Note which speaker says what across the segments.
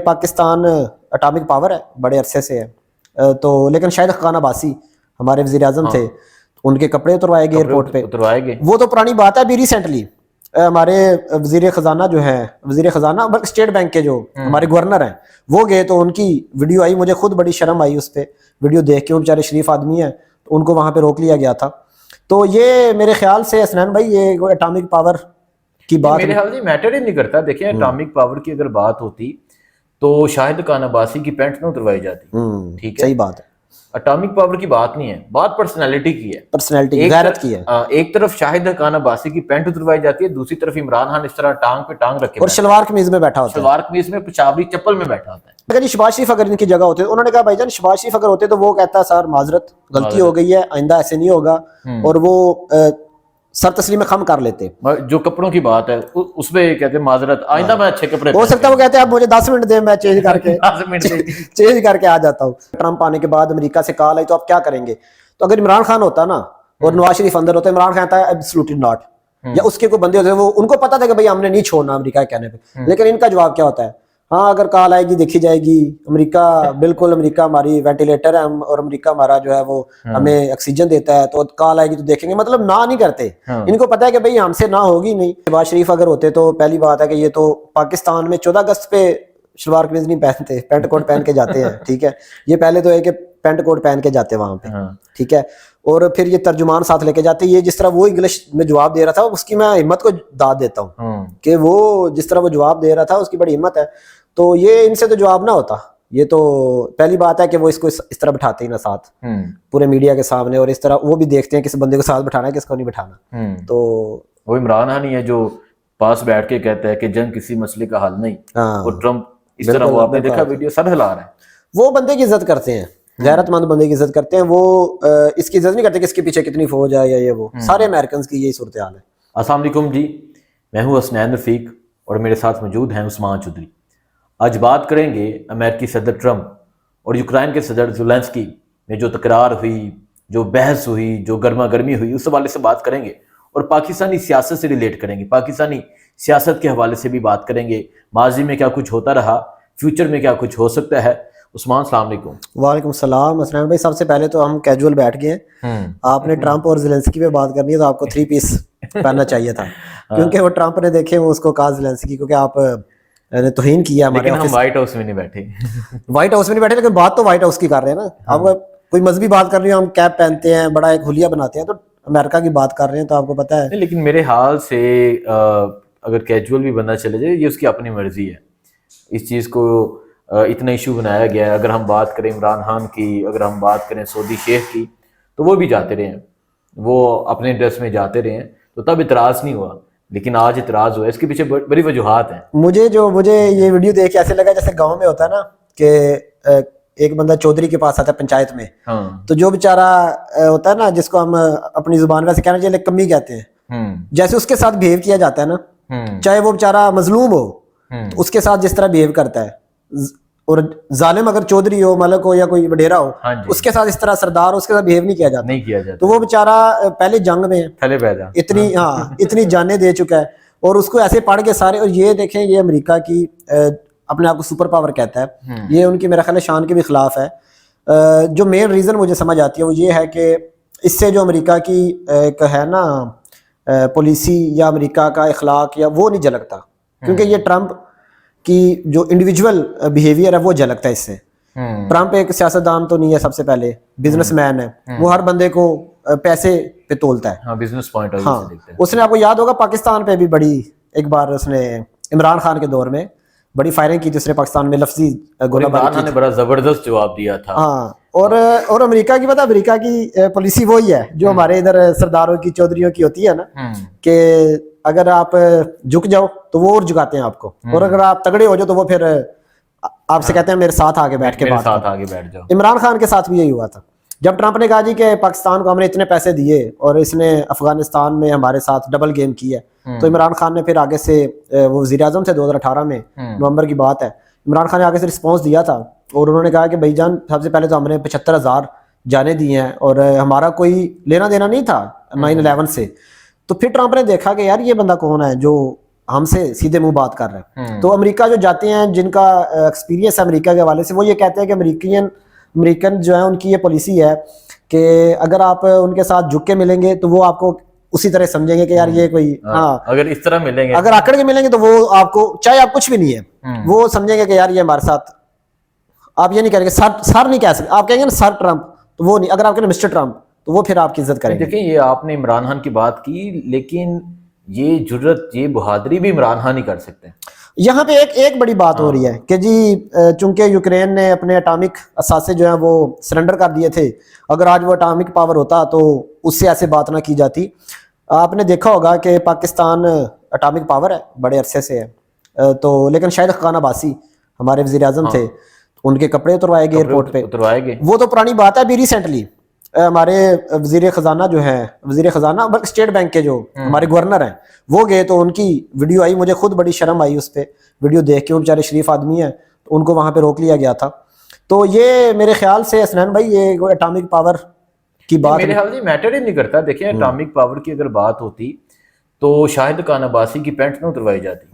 Speaker 1: Pakistan atomic power ہے بڑے عرصے سے ہے تو لیکن شاہد خاقان عباسی ہمارے وزیر اعظم تھے, ان کے کپڑے اتروائے گئے ایئرپورٹ پہ,
Speaker 2: اتروائے گئے.
Speaker 1: وہ تو پرانی بات ہے. ابھی ریسنٹلی ہمارے وزیر خزانہ جو ہے, وزیر خزانہ اسٹیٹ بینک کے جو ہمارے گورنر ہیں وہ گئے, تو ان کی ویڈیو آئی, مجھے خود بڑی شرم آئی اس پہ ویڈیو دیکھ کے. وہ بیچارے شریف آدمی ہیں, تو ان کو وہاں پہ روک لیا گیا تھا. تو یہ میرے خیال سے حسنین بھائی یہ اٹامک پاور کی بات
Speaker 2: میرے خیال سے میٹر ہی نہیں کرتا. دیکھیں اٹامک پاور کی اگر بات ہوتی تو شاہد خان عباسی کی پینٹ نہ اتروائی جاتی. ٹھیک ہے,
Speaker 1: صحیح بات ہے.
Speaker 2: اٹامک پاور کی بات نہیں ہے, بات پرسنالٹی کی ہے,
Speaker 1: پرسنالٹی غیرت کی ہے.
Speaker 2: ایک طرف شاہد خان عباسی کی پینٹ اتروائی جاتی ہے, دوسری طرف عمران خان اس طرح ٹانگ پہ ٹانگ رکھے
Speaker 1: اور شلوار قمیض میں بیٹھا ہوتا ہے,
Speaker 2: شلوار قمیض میں پشاوری چپل میں بیٹھا ہوتا ہے.
Speaker 1: اگر یہ شہباز شریف اگر ان کی جگہ ہوتے, انہوں نے کہا بھائی جان شہباز شریف اگر ہوتے تو وہ کہتا سر معذرت غلطی ہو گئی ہے, آئندہ ایسے نہیں ہوگا, اور وہ سر تسلیم خم کر لیتے.
Speaker 2: جو کپڑوں کی بات ہے اس پہ کہتے ہیں معذرت, آئندہ میں اچھے کپڑے,
Speaker 1: ہو سکتا ہے وہ کہتے ہیں آپ مجھے 10 منٹ دیں میں چینج کر کے آ جاتا ہوں. ٹرمپ آنے کے بعد امریکہ سے کال آئی تو آپ کیا کریں گے, تو اگر عمران خان ہوتا نا اور نواز شریف اندر ہوتا, عمران خان کہتا ہے ایبسولوٹلی ناٹ, یا اس کے کوئی بندے ہوتے ہیں وہ ان کو پتا تھا کہ بھائی ہم نے نہیں چھوڑنا امریکہ کے کہنے پہ, لیکن ان کا جواب کیا ہوتا ہے, ہاں اگر کال آئے گی دیکھی جائے گی, امریکہ بالکل امریکہ ہماری وینٹیلیٹر ہے, اور امریکہ ہمارا جو ہے وہ ہمیں آکسیجن دیتا ہے, تو کال آئے گی تو دیکھیں گے. مطلب نہ نہیں کرتے, ان کو پتا ہے کہ بھائی ہم سے نہ ہوگی نہیں. شہباز شریف اگر ہوتے تو پہلی بات ہے کہ یہ تو پاکستان میں 14 اگست پہ شلوار قمیض نہیں پہنتے, پینٹ کوٹ پہن کے جاتے ہیں. ٹھیک ہے, یہ پہلے تو ہے کہ پینٹ کوٹ پہن کے جاتے وہاں پہ. ٹھیک ہے, اور پھر یہ ترجمان ساتھ لے کے جاتے. یہ جس طرح وہ انگلش میں جواب دے رہا تھا, اس کی میں ہمت کو داد دیتا ہوں کہ وہ جس طرح وہ جواب دے رہا تھا اس کی بڑی ہمت ہے. تو یہ ان سے تو جواب نہ ہوتا. یہ تو پہلی بات ہے کہ وہ اس کو اس طرح بٹھاتے ہی نہ ساتھ پورے میڈیا کے سامنے, اور اس طرح وہ بھی دیکھتے ہیں کس بندے کو ساتھ بٹھانا ہے کس کو نہیں بٹھانا. تو
Speaker 2: وہ عمران خان ہی ہے جو پاس بیٹھ کے کہتا ہے کہ جنگ کسی مسئلے کا حل نہیں, اور ٹرمپ اس طرح, وہ آپ نے دیکھا ویڈیو, سر ہلا رہا ہے.
Speaker 1: وہ بندے کی عزت کرتے ہیں, غیرت مند بندے کی عزت کرتے ہیں. وہ اس کی عزت نہیں کرتے کہ اس کے پیچھے کتنی فوج ہے یا یہ وہ. سارے امریکنز کی یہی صورتحال ہے.
Speaker 2: السلام علیکم جی, میں ہوں حسنین رفیق اور میرے ساتھ موجود ہیں عثمان چودھری. آج بات کریں گے امریکی صدر ٹرمپ اور یوکرائن کے صدر زیلنسکی میں جو تکرار ہوئی, جو بحث ہوئی, جو گرما گرمی ہوئی, اس حوالے سے بات کریں گے, اور پاکستانی سیاست سے ریلیٹ کریں گے. پاکستانی سیاست کے حوالے سے بھی بات کریں گے, ماضی میں کیا کچھ ہوتا رہا, فیوچر میں کیا کچھ ہو سکتا ہے. عثمان السلام علیکم.
Speaker 1: وعلیکم السلام. حسنین بھائی سب سے پہلے تو ہم کیجول بیٹھ گئے ہیں. آپ نے ٹرمپ اور زیلنسکی پہ بات کرنی ہے تو آپ کو 3 پیس پہننا چاہیے تھا, کیونکہ وہ ٹرمپ نے دیکھے وہ اس کو کہا زیلنسکی کیونکہ آپ نے توہین کیا ہمارے.
Speaker 2: لیکن ہم وائٹ ہاؤس میں نہیں بیٹھے,
Speaker 1: وائٹ ہاؤس میں نہیں بیٹھے, لیکن بات تو وائٹ ہاؤس کی کر رہے ہیں نا. آپ کوئی مذہبی بات کر رہے ہیں, ہم کیپ پہنتے ہیں, بڑا ایک حلیہ بناتے ہیں, تو امریکہ کی بات کر رہے ہیں تو آپ کو پتا ہے.
Speaker 2: لیکن میرے حال سے اگر کیجول بھی بندہ چلے جائے, یہ اس کی اپنی مرضی ہے. اس چیز کو اتنا ایشو بنایا گیا ہے. اگر ہم بات کریں عمران خان کی, اگر ہم بات کریں سعودی شیخ کی, تو وہ بھی جاتے رہے ہیں, وہ اپنے ڈریس میں جاتے رہے ہیں, تو تب اعتراض نہیں ہوا. لیکن آج اعتراض ہوا. اس کے پیچھے بڑی وجوہات ہیں.
Speaker 1: مجھے یہ ویڈیو دیکھ کے ایسے لگا جیسے گاؤں میں ہوتا ہے نا کہ ایک بندہ چودھری کے پاس آتا ہے پنچایت میں, تو جو بیچارہ ہوتا ہے نا جس کو ہم اپنی زبان میں سے کہنا چاہیے کمی کہتے ہیں, جیسے اس کے ساتھ بہیو کیا جاتا ہے نا, چاہے وہ بیچارہ مظلوم ہو, اس کے ساتھ جس طرح بہیو کرتا ہے, اور ظالم اگر چودھری ہو, ملک ہو یا کوئی وڈیرا ہو, اس کے ساتھ اس طرح سردار ہو اس کے ساتھ بہیو نہیں کیا جاتا. تو وہ بیچارہ پہلے جنگ میں اتنی جانیں دے چکا ہے, اور اس کو ایسے پڑھ کے سارے. اور یہ دیکھیں, یہ امریکہ کی اپنے آپ کو سپر پاور کہتا ہے, یہ ان کی میرا خیال ہے شان کے بھی خلاف ہے. جو مین ریزن مجھے سمجھ آتی ہے وہ یہ ہے کہ اس سے جو امریکہ کی ایک ہے نا پالیسی یا امریکہ کا اخلاق یا وہ نہیں جھلکتا, کیونکہ یہ ٹرمپ کی جو انڈیویجول بیہیویئر ہے وہ جھلکتا ہے اس سے. ٹرمپ ایک سیاستدان تو نہیں ہے, سب سے پہلے بزنس مین ہے, وہ ہر بندے کو پیسے پہ تولتا ہے.
Speaker 2: بزنس پوائنٹ آف
Speaker 1: ہاں, اس نے آپ کو یاد ہوگا پاکستان پہ بھی بڑی ایک بار اس نے عمران خان کے دور میں بڑی فائرنگ کی تھی, اس نے پاکستان میں لفظی گولہ باری کی,
Speaker 2: نے بڑا زبردست جواب دیا تھا.
Speaker 1: ہاں, اور امریکہ کی پتہ, امریکہ کی پالیسی وہی ہے جو ہمارے ادھر سرداروں کی چودھریوں کی ہوتی ہے نا, کہ اگر آپ جھک جاؤ تو وہ اور جھکاتے ہیں آپ کو, اور اگر آپ تگڑے ہو جاؤ تو وہ پھر آپ سے کہتے ہیں میرے ساتھ آگے بیٹھ کے بات کرو. عمران خان کے ساتھ بھی یہی ہوا تھا. جب ٹرمپ نے کہا جی کہ پاکستان کو ہم نے اتنے پیسے دیے اور اس نے افغانستان میں ہمارے ساتھ ڈبل گیم کی ہے, تو عمران خان نے پھر آگے سے, وہ وزیر اعظم تھے 2018 میں, نومبر کی بات ہے, عمران خان نے آگے سے رسپانس دیا تھا, اور انہوں نے کہا کہ بھائی جان سب سے پہلے تو ہم نے 75,000 جانے دی ہیں, اور ہمارا کوئی لینا دینا نہیں تھا 9/11 سے. تو پھر ٹرمپ نے دیکھا کہ یار یہ بندہ کون ہے جو ہم سے سیدھے منہ بات کر رہے ہیں. تو امریکہ جو جاتے ہیں جن کا ایکسپیرینس ہے امریکہ کے حوالے سے وہ یہ کہتے ہیں کہ امریکن جو ہے ان کی یہ پالیسی ہے کہ اگر آپ ان کے ساتھ جھک کے ملیں گے تو وہ آپ کو اسی طرح سمجھیں گے کہ یار یہ کوئی
Speaker 2: اگر اس طرح ملیں گے,
Speaker 1: اگر آکڑ کے ملیں گے تو وہ آپ کو چاہے آپ کچھ بھی نہیں ہے وہ سمجھیں گے کہ یار یہ ہمارے ساتھ. آپ یہ نہیں کہیں گے سر نہیں کہہ سکتے, آپ کہیں گے نا سر ٹرمپ تو وہ نہیں, اگر آپ کہیں مسٹر ٹرمپ تو وہ پھر آپ کی عزت کریں گے.
Speaker 2: دیکھیں یہ آپ نے عمران خان کی بات کی, لیکن یہ جرت یہ بہادری بھی عمران خان ہی کر سکتے ہیں.
Speaker 1: یہاں پہ ایک بڑی بات ہو رہی ہے کہ جی چونکہ یوکرین نے اپنے اٹامک اثاثے جو ہیں وہ سرنڈر کر دیے تھے, اگر آج وہ اٹامک پاور ہوتا تو اس سے ایسے بات نہ کی جاتی. آپ نے دیکھا ہوگا کہ پاکستان اٹامک پاور ہے بڑے عرصے سے ہے, تو لیکن شاہد خاقان عباسی ہمارے وزیر اعظم تھے, ان کے کپڑے اتروائے گئے ایئرپورٹ پہ,
Speaker 2: اتروائے گئے.
Speaker 1: وہ تو پرانی بات ہے. ابھی ریسنٹلی ہمارے وزیر خزانہ جو ہیں, وزیر خزانہ بلکہ اسٹیٹ بینک کے جو ہمارے گورنر ہیں وہ گئے تو ان کی ویڈیو آئی, مجھے خود بڑی شرم آئی اس پہ ویڈیو دیکھ کے. وہ بیچارے شریف آدمی ہیں تو ان کو وہاں پہ روک لیا گیا تھا. تو یہ میرے خیال سے حسنین بھائی یہ اٹامک پاور کی بات
Speaker 2: میرے خیال سے میٹر ہی نہیں کرتا. دیکھیں اٹامک پاور کی اگر بات ہوتی تو شاہد خان عباسی کی پینٹ نہ اتروائی جاتی.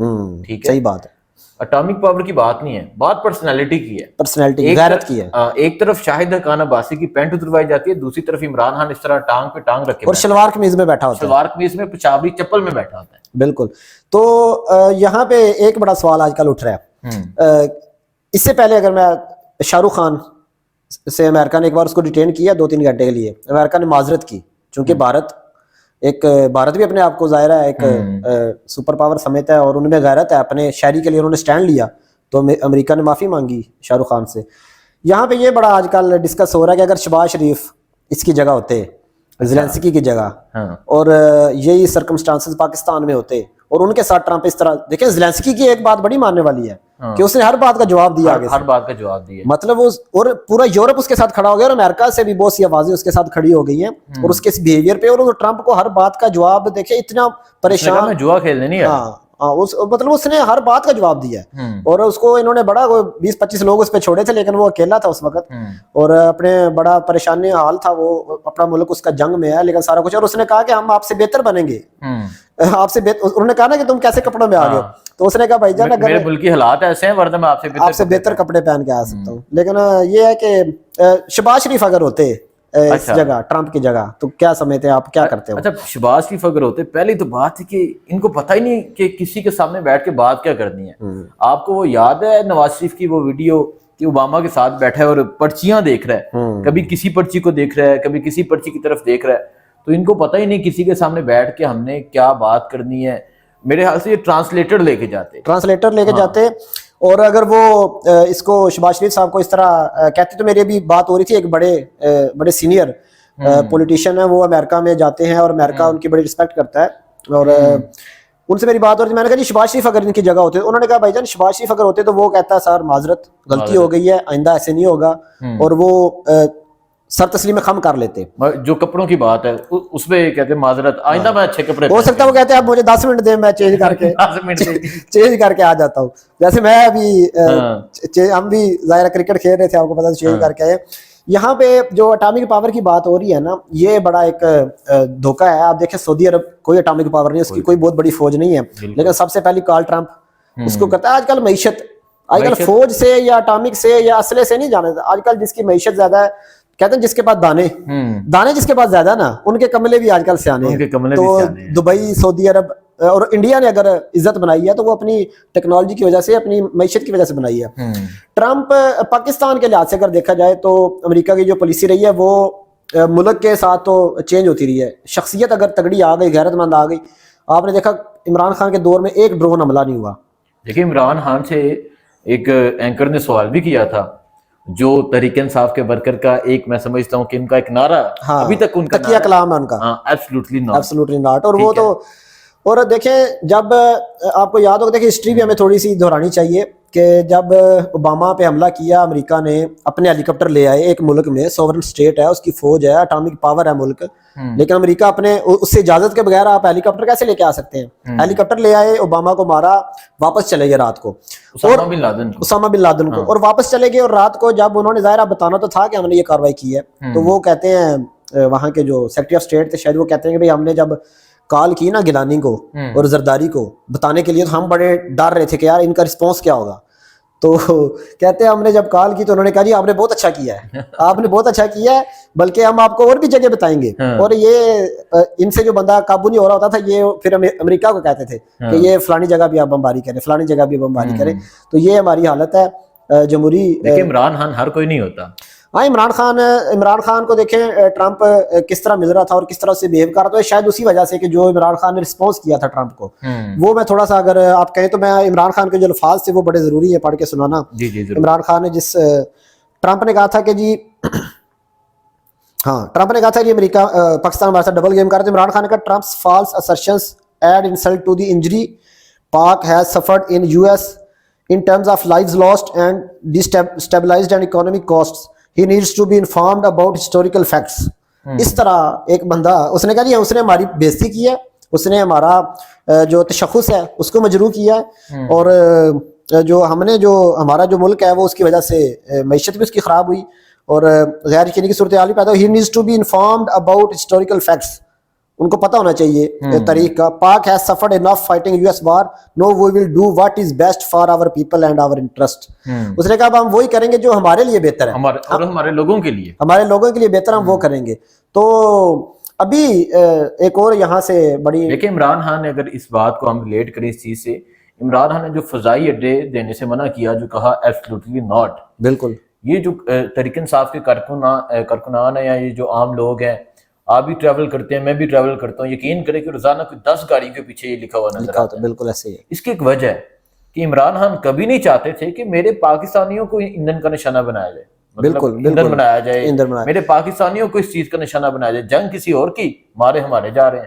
Speaker 2: ٹھیک ہے,
Speaker 1: صحیح بات ہے.
Speaker 2: اٹامک پاور کی بات نہیں ہے, بات پرسنالٹی کی ہے,
Speaker 1: پرسنالٹی غیرت کی ہے.
Speaker 2: ایک طرف شاہد خان عباسی کی پینٹ اتروائی جاتی ہے, دوسری طرف عمران خان اس طرح ٹانگ پہ ٹانگ رکھے
Speaker 1: اور شلوار قمیض میں بیٹھا ہوتا ہے,
Speaker 2: شلوار قمیض میں پچابی چپل میں بیٹھا ہوتا ہے.
Speaker 1: بالکل. تو یہاں پہ ایک بڑا سوال آج کل اٹھ رہا ہے. اس سے پہلے اگر میں شاہ رخ خان سے امریکہ نے ایک بار اس کو ڈیٹین کیا 2-3 گھنٹے کے لیے, امریکہ نے معذرت کی چونکہ بھارت بھی اپنے آپ کو ظاہر ہے ایک سپر پاور سمجھتا ہے اور ان میں غیرت ہے, اپنے شہری کے لیے انہوں نے سٹینڈ لیا, تو امریکہ نے معافی مانگی شاہ رخ خان سے. یہاں پہ یہ بڑا آج کل ڈسکس ہو رہا ہے کہ اگر شہباز شریف اس کی جگہ ہوتے, زیلنسکی کی جگہ, اور یہی سرکمسٹانسز پاکستان میں ہوتے اور ان کے ساتھ ٹرمپ اس طرح, دیکھیں زیلنسکی کی ایک بات بڑی ماننے والی ہے کہ اس نے ہر بات کا جواب دیا,
Speaker 2: ہر بات کا جواب دیا,
Speaker 1: مطلب اور پورا یورپ اس کے ساتھ کھڑا ہو گیا اور امریکہ سے بھی بہت سی آوازیں اس کے ساتھ کھڑی ہو گئی ہیں اور اس کے اس بیہیویئر پہ, اور ٹرمپ کو ہر بات کا جواب دیکھیں اتنا پریشان,
Speaker 2: میں جوا کھیلنے نہیں آیا.
Speaker 1: مطلب اس نے ہر بات کا جواب دیا ہے, اور اس کو انہوں نے بڑا 20-25 لوگ اس پہ چھوڑے تھے لیکن وہ اکیلا تھا اس وقت, اور اپنے بڑا پریشانی حال تھا, وہ اپنا ملک اس کا جنگ میں ہے لیکن سارا کچھ, اور اس نے کہا کہ ہم آپ سے بہتر بنیں گے, آپ سے انہوں نے کہا نا کہ تم کیسے کپڑوں میں آ گئے, تو اس نے کہا بھائی جان اگر
Speaker 2: میرے ملک کے حالات ایسے ہیں ورنہ میں آپ سے
Speaker 1: بہتر کپڑے پہن کے آ سکتا ہوں. لیکن یہ ہے کہ شہباز شریف اگر ہوتے اس جگہ ٹرمپ کی جگہ تو کیا سمجھتے ہیں آپ, کیا کرتے ہو؟
Speaker 2: اچھا شہباز شریف اگر ہوتے, پہلی تو بات ہے کہ ان کو پتہ ہی نہیں کہ کسی کے سامنے بیٹھ کے بات کیا کرنی ہے. آپ کو وہ یاد ہے نواز شریف کی وہ ویڈیو کہ اوباما کے ساتھ بیٹھا ہے اور پرچیاں دیکھ رہا ہے, کبھی کسی پرچی کو دیکھ رہا ہے, کبھی کسی پرچی کی طرف دیکھ رہا ہے, تو ان کو پتہ ہی نہیں کسی کے سامنے بیٹھ کے ہم نے کیا بات کرنی ہے. میرے خیال سے یہ ٹرانسلیٹر لے کے جاتے, اور اگر وہ اس کو شہباز شریف صاحب کو اس طرح کہتے, تو میری ابھی بات ہو رہی تھی, ایک بڑے سینئر پولیٹیشین ہیں وہ امریکہ میں جاتے ہیں اور امریکہ ان کی بڑی رسپیکٹ کرتا ہے, اور ان سے میری بات ہو رہی تھی. میں نے کہا جی شہباز شریف اگر ان کی جگہ ہوتے, انہوں نے کہا بھائی جان شہباز شریف اگر ہوتے تو وہ کہتا ہے سر معذرت غلطی ہو گئی ہے, آئندہ ایسے نہیں ہوگا, اور وہ سر تسلیم خم کر لیتے. جو کپڑوں کی بات ہے اس پہ کہتے ہیں معذرت, آئندہ میں اچھے کپڑے,
Speaker 1: ہو سکتا ہے وہ کہتے ہیں آپ مجھے 10 منٹ دیں میں چینج کر کے آ جاتا ہوں. جیسے میں ابھی ہم بھی ظاہر کرکٹ کھیل رہے تھے, آپ کو پتا چینج کر کے آئے. یہاں پہ جو اٹامک پاور کی بات ہو رہی ہے نا, یہ بڑا ایک دھوکہ ہے. آپ دیکھیں سعودی عرب کوئی اٹامک پاور نہیں, اس کی کوئی بہت بڑی فوج نہیں ہے, لیکن سب سے پہلی کال ٹرمپ اس کو کرتا ہے. آج کل معیشت, آج کل فوج سے یا اٹامک سے یا اسلحے سے نہیں جانا, آج کل جس کی معیشت زیادہ ہے, کہتے ہیں جس کے پاس دانے جس کے پاس زیادہ ہے نا ان کے کملے بھی آج کل سیانے ہیں. تو دبئی, سعودی عرب اور انڈیا نے اگر عزت بنائی ہے تو وہ اپنی ٹیکنالوجی کی وجہ سے, اپنی معیشت کی وجہ سے بنائی ہے. ٹرمپ پاکستان کے لحاظ سے اگر دیکھا جائے تو امریکہ کی جو پالیسی رہی ہے وہ ملک کے ساتھ تو چینج ہوتی رہی ہے. شخصیت اگر تگڑی آ گئی, غیرت مند آ گئی, آپ نے دیکھا عمران خان کے دور میں ایک ڈرون حملہ نہیں ہوا.
Speaker 2: دیکھیں عمران خان سے ایک اینکر نے سوال بھی کیا تھا, جو تحریک انصاف کے ورکر کا ایک, میں سمجھتا ہوں کہ ان کا ایک نعرہ ابھی تک ان کا
Speaker 1: تکیہ کلام ہے ان کا, ایبسولوٹلی ناٹ. اور وہ تو, اور دیکھیں جب آپ کو یاد ہوگا, دیکھیں ہسٹری بھی ہمیں تھوڑی سی دہرانی چاہیے کہ جب اوباما پہ حملہ کیا امریکہ نے, اپنے ہیلی کاپٹر لے آئے ایک ملک میں, سوورن اسٹیٹ ہے, اس کی فوج ہے, اٹامک پاور ہے ملک, لیکن امریکہ اپنے اس سے اجازت کے بغیر آپ ہیلی کاپٹر کیسے لے کے آ سکتے ہیں؟ ہیلی کاپٹر لے آئے, اوباما کو مارا, واپس چلے گئے رات کو,
Speaker 2: اسامہ بن لادن کو,
Speaker 1: اور واپس چلے گئے. اور رات کو جب انہوں نے ظاہر بتانا تو تھا کہ ہم نے یہ کاروائی کی ہے, تو وہ کہتے ہیں وہاں کے جو سیکرٹری آف اسٹیٹ تھے شاید, وہ کہتے ہیں کہ بھائی ہم نے جب کال کی نا گیلانی کو اور زرداری کو بتانے کے لیے، تو ہم بڑے ڈر رہے تھے کہ یار ان کا رسپانس کیا ہوگا. تو کہتے ہیں ہم نے جب کال کی تو انہوں نے کہا جی آپ نے بہت اچھا کیا ہے، آپ نے بہت اچھا کیا ہے، بلکہ ہم آپ کو اور بھی جگہ بتائیں گے. اور یہ ان سے جو بندہ قابو نہیں ہو رہا ہوتا تھا، یہ پھر امریکہ کو کہتے تھے کہ یہ فلانی جگہ بھی آپ بمباری کریں، فلانی جگہ بھی بمباری کریں. تو یہ ہماری حالت ہے جمہوری.
Speaker 2: دیکھیں عمران خان ہر کوئی نہیں ہوتا.
Speaker 1: ہاں عمران خان کو دیکھیں ٹرمپ کس طرح مل رہا تھا اور کس طرح سے بیہیو کر رہا تھا، شاید اسی وجہ سے کہ جو عمران خان نے رسپانس کیا تھا ٹرمپ کو، وہ میں تھوڑا سا اگر آپ کہیں تو میں عمران خان کے جو الفاظ تھے وہ بڑے ضروری ہے پڑھ کے سنانا. عمران خان نے ٹرمپ نے کہا تھا کہ جی ٹرمپ نے کہا تھا کہ امریکہ پاکستان ہمارے ساتھ ڈبل گیم کر رہا تھا. عمران خان نے کہا Trump's false assertions add insult to the injury Pak has suffered in US in terms of lives lost and destabilized and economic costs. He needs to be informed about historical facts. اس طرح ایک بندہ اس نے کہا جی اس نے ہماری بےزتی کی ہے، اس نے ہمارا جو تشخص ہے اس کو مجروح کیا ہے، اور جو ہم نے جو ہمارا جو ملک ہے وہ اس کی وجہ سے معیشت بھی اس کی خراب ہوئی اور غیر یقینی کی صورتحال بھی پیدا ہوئی. He needs to be informed about historical facts. ان کو پتہ ہونا چاہیے تاریخ کا. Pak has suffered enough fighting US war. No, we will do what is best for our people and our interest. اس نے کہا اب ہم وہی کریں گے جو ہمارے لیے بہتر ہے،
Speaker 2: اور ہمارے لوگوں کے لیے،
Speaker 1: ہمارے لوگوں کے لیے بہتر ہم وہ کریں گے. تو ابھی ایک اور یہاں سے بڑی
Speaker 2: دیکھیں عمران خان نے اگر اس بات کو ہم ریلیٹ کریں اس چیز سے، عمران خان نے جو فضائی اڈے دینے سے منع کیا، جو کہا ایبسلیوٹلی ناٹ.
Speaker 1: بالکل
Speaker 2: یہ جو تحریک انصاف کے کارکنان ہیں یا یہ جو عام لوگ ہیں، آپ بھی ٹریول کرتے ہیں، میں بھی ٹریول کرتا ہوں، یقین کریں کہ روزانہ کوئی 10 گاڑی کے پیچھے یہ لکھا ہوا نظر آتا ہے.
Speaker 1: بالکل ایسے ہی ہے.
Speaker 2: اس کی ایک وجہ ہے کہ عمران خان کبھی نہیں چاہتے تھے کہ میرے پاکستانیوں کو ایندھن کا نشانہ بنایا جائے،
Speaker 1: بالکل
Speaker 2: ایندھن بنایا جائے، میرے پاکستانیوں کو اس چیز کا نشانہ بنایا جائے. جنگ کسی اور کی، مارے ہمارے جا رہے ہیں.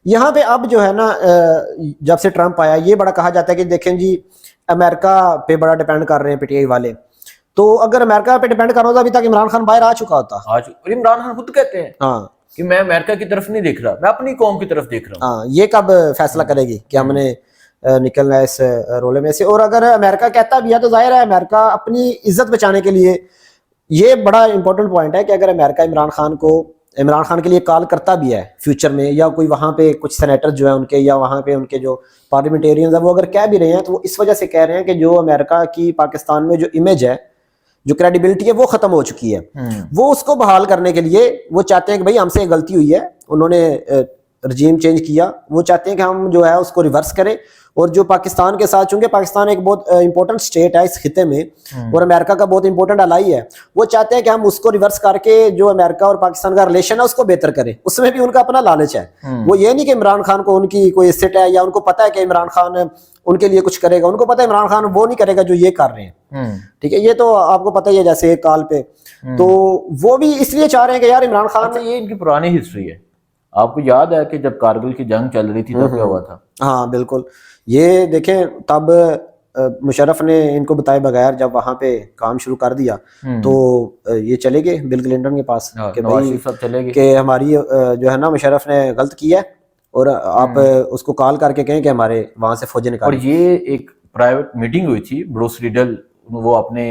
Speaker 1: یہاں پہ اب جو ہے نا جب سے ٹرمپ آیا یہ بڑا کہا جاتا ہے کہ دیکھیں جی امریکہ پہ بڑا ڈیپینڈ کر رہے ہیں پی ٹی آئی والے. تو اگر امریکہ پہ ڈیپینڈ کرنا ہوتا ابھی تک عمران خان باہر آ چکا ہوتا.
Speaker 2: اور عمران خان خود کہتے ہیں کہ میں امریکہ کی طرف نہیں دیکھ رہا، میں اپنی قوم کی طرف دیکھ رہا ہوں.
Speaker 1: یہ کب فیصلہ کرے گی کہ ہم نے نکلنا ہے اس رولے میں سے. اور اگر امریکہ کہتا بھی ہے تو ظاہر ہے امریکہ اپنی عزت بچانے کے لیے، یہ بڑا امپورٹنٹ پوائنٹ ہے کہ اگر امریکہ عمران خان کے لیے کال کرتا بھی ہے فیوچر میں، یا کوئی وہاں پہ کچھ سینیٹر جو ہیں ان کے، یا وہاں پہ ان کے جو پارلیمنٹیرینز ہیں وہ اگر کہہ بھی رہے ہیں تو وہ اس وجہ سے کہہ رہے ہیں کہ جو امریکہ کی پاکستان میں جو امیج ہے، جو کریڈیبلٹی ہے وہ ختم ہو چکی ہے. وہ اس کو بحال کرنے کے لیے وہ چاہتے ہیں کہ بھائی ہم سے غلطی ہوئی ہے، انہوں نے رجیم چینج کیا، وہ چاہتے ہیں کہ ہم جو ہے اس کو ریورس کریں. اور جو پاکستان کے ساتھ، چونکہ پاکستان ایک بہت امپورٹنٹ اسٹیٹ ہے اس خطے میں اور امریکہ کا بہت امپورٹنٹ الائی ہے، وہ چاہتے ہیں کہ ہم اس کو ریورس کر کے جو امریکہ اور پاکستان کا ریلیشن ہے اس کو بہتر کریں. اس میں بھی ان کا اپنا لالچ ہے. وہ یہ نہیں کہ عمران خان کو ان کی کوئی اسٹ ہے، یا ان کو پتہ ہے کہ عمران خان ان کے لیے کچھ کرے گا. ان کو پتہ ہے عمران خان وہ نہیں کرے گا جو یہ کر رہے ہیں. ٹھیک ہے، یہ تو آپ کو پتہ ہی ہے جیسے ایک کال پہ. تو وہ بھی اس لیے چاہ رہے ہیں کہ یار عمران خان
Speaker 2: یہ ان کی پرانی ہسٹری ہے. آپ کو یاد ہے کہ جب کارگل کی جنگ چل رہی تھی تب کیا ہوا تھا؟
Speaker 1: ہاں بالکل. یہ دیکھیں تب مشرف نے ان کو بتائے بغیر جب وہاں پہ کام شروع کر دیا تو یہ چلے گئے بل کلنٹن کے پاس کہ بھائی کہ ہماری جو ہے نا مشرف نے غلط کیا ہے اور آپ اس کو کال کر کے کہیں کہ ہمارے وہاں سے فوجیں نکالیں.
Speaker 2: اور یہ ایک پرائیویٹ میٹنگ ہوئی تھی. بروس ریڈل وہ اپنے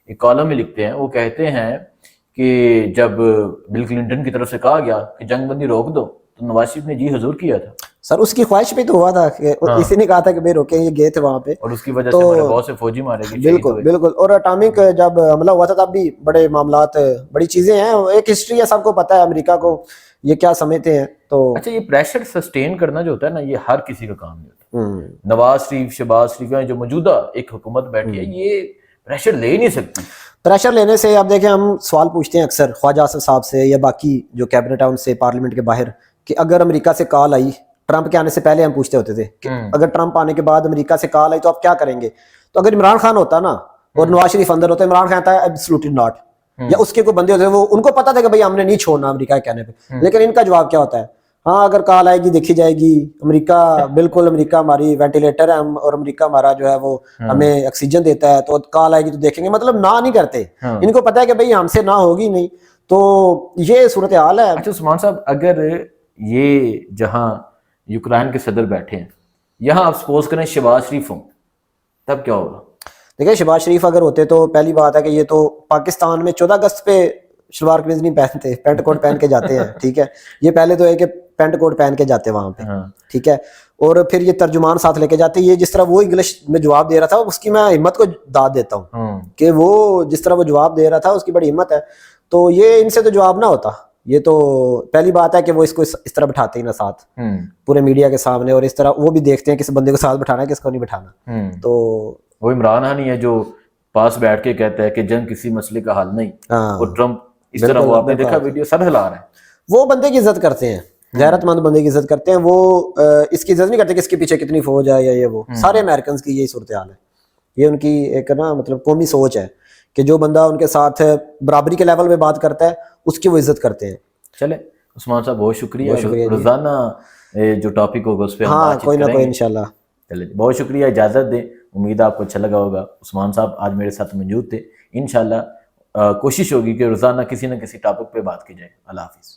Speaker 2: ایک کالم میں لکھتے ہیں، وہ کہتے ہیں کہ جب بل کلنٹن کی طرف سے کہا گیا کہ جنگ بندی روک دو تو نواز شریف نے جی حضور کیا تھا. سر
Speaker 1: اس کی خواہش پہ تو ہوا تھا کہ اسی نے کہا تھا کہ بھائی روکیں، یہ گئے تھے وہاں پہ
Speaker 2: اور اس کی وجہ سے ہمارے بہت سے فوجی مارے گئے.
Speaker 1: بالکل بالکل. اور اٹامک جب حملہ ہوا تھا تب بھی بڑے معاملات، بڑی چیزیں ہیں. ایک ہسٹری ہے، سب کو پتہ ہے امریکہ کو یہ کیا سمجھتے ہیں. تو
Speaker 2: اچھا یہ پریشر سسٹین کرنا جو ہوتا ہے نا، یہ ہر کسی کا کام نہیں ہوتا. نواز شریف، شہباز شریف جو موجودہ ایک حکومت بیٹھی ہے یہ پریشر لے ہی نہیں سکتی. پریشر
Speaker 1: لینے سے اب دیکھیں ہم سوال پوچھتے ہیں اکثر خواجہ آصف صاحب سے یا باقی جو کیبنٹ ہے ان سے پارلیمنٹ کے باہر کہ اگر امریکہ سے کال آئی، ٹرمپ کے آنے سے پہلے ہم پوچھتے ہوتے تھے کہ اگر ٹرمپ آنے کے بعد امریکہ سے کال آئی تو آپ کیا کریں گے. تو اگر عمران خان ہوتا نا اور نواز شریف اندر ہوتا، عمران خان ہے ایبسلیوٹلی ناٹ، یا اس کے کوئی بندے ہوتے وہ ان کو پتا تھا کہ بھائی ہم نے نہیں چھوڑنا امریکہ کے کہنے پہ. لیکن ان کا جواب کیا ہوتا ہے؟ ہاں اگر کال آئے گی دیکھی جائے گی، امریکہ بالکل، امریکہ ہماری وینٹیلیٹر ہے اور امریکہ ہمارا جو ہے وہ ہمیں آکسیجن دیتا ہے، تو کال آئے گی تو دیکھیں گے. مطلب نہ نہیں کرتے. ان کو پتا ہے کہ بھائی ہم سے نہ ہوگی نہیں. تو یہ صورتحال ہے.
Speaker 2: اچھا عثمان صاحب، اگر یہ جہاں یوکرائن کے صدر بیٹھے ہیں یہاں آپ سپوز کریں شہباز شریف ہوں تب کیا ہوگا؟
Speaker 1: دیکھیں شہباز شریف اگر ہوتے تو پہلی بات ہے کہ یہ تو پاکستان میں 14 اگست پہ شلوار قمیض نہیں پہنتے, پینٹ کوٹ پہن کے جاتے ہیں, ٹھیک ہے. یہ پہلے تو ہے کہ پینٹ کوٹ پہن کے جاتے وہاں پہ, ٹھیک ہے, اور پھر یہ ترجمان ساتھ لے کے جاتے. یہ جس طرح وہ انگلش میں جواب دے رہا تھا, اس کی میں ہمت کو داد دیتا ہوں کہ وہ جس طرح وہ جواب دے رہا تھا اس کی بڑی ہمت ہے. تو یہ ان سے تو جواب نہ ہوتا. یہ تو پہلی بات ہے کہ وہ اس کو اس طرح بٹھاتے ہی نہ ساتھ پورے میڈیا کے سامنے, اور اس طرح وہ بھی دیکھتے ہیں کس بندے کو ساتھ بٹھانا ہے کس کو نہیں بٹھانا. تو
Speaker 2: وہ عمران خان ہی ہے جو پاس بیٹھ کے کہتا ہے کہ جنگ کسی مسئلے کا حل نہیں, اور ٹرمپ اس طرح, وہ آپ نے دیکھا ویڈیو, سر ہلا رہا ہے. وہ
Speaker 1: بندے کی عزت کرتے ہیں, غیرت مند بندے کی عزت کرتے ہیں. وہ اس کی عزت نہیں کرتے کہ اس کے پیچھے کتنی فوج ہے یا یہ وہ. سارے امریکنز کی یہی صورتحال ہے. یہ ان کی ایک نا مطلب قومی سوچ ہے کہ جو بندہ ان کے ساتھ برابری کے لیول پہ بات کرتا ہے اس کی وہ عزت کرتے ہیں.
Speaker 2: چلے عثمان صاحب بہت شکریہ. روزانہ جو ٹاپک ہوگا اس پہ ہم بات
Speaker 1: کوئی نہ کوئی انشاءاللہ.
Speaker 2: چلے بہت شکریہ, اجازت دیں. امید ہے آپ کو اچھا لگا ہوگا. عثمان صاحب آج میرے ساتھ موجود تھے. انشاءاللہ کوشش ہوگی کہ روزانہ کسی نہ کسی ٹاپک پہ بات کی جائے. اللہ حافظ.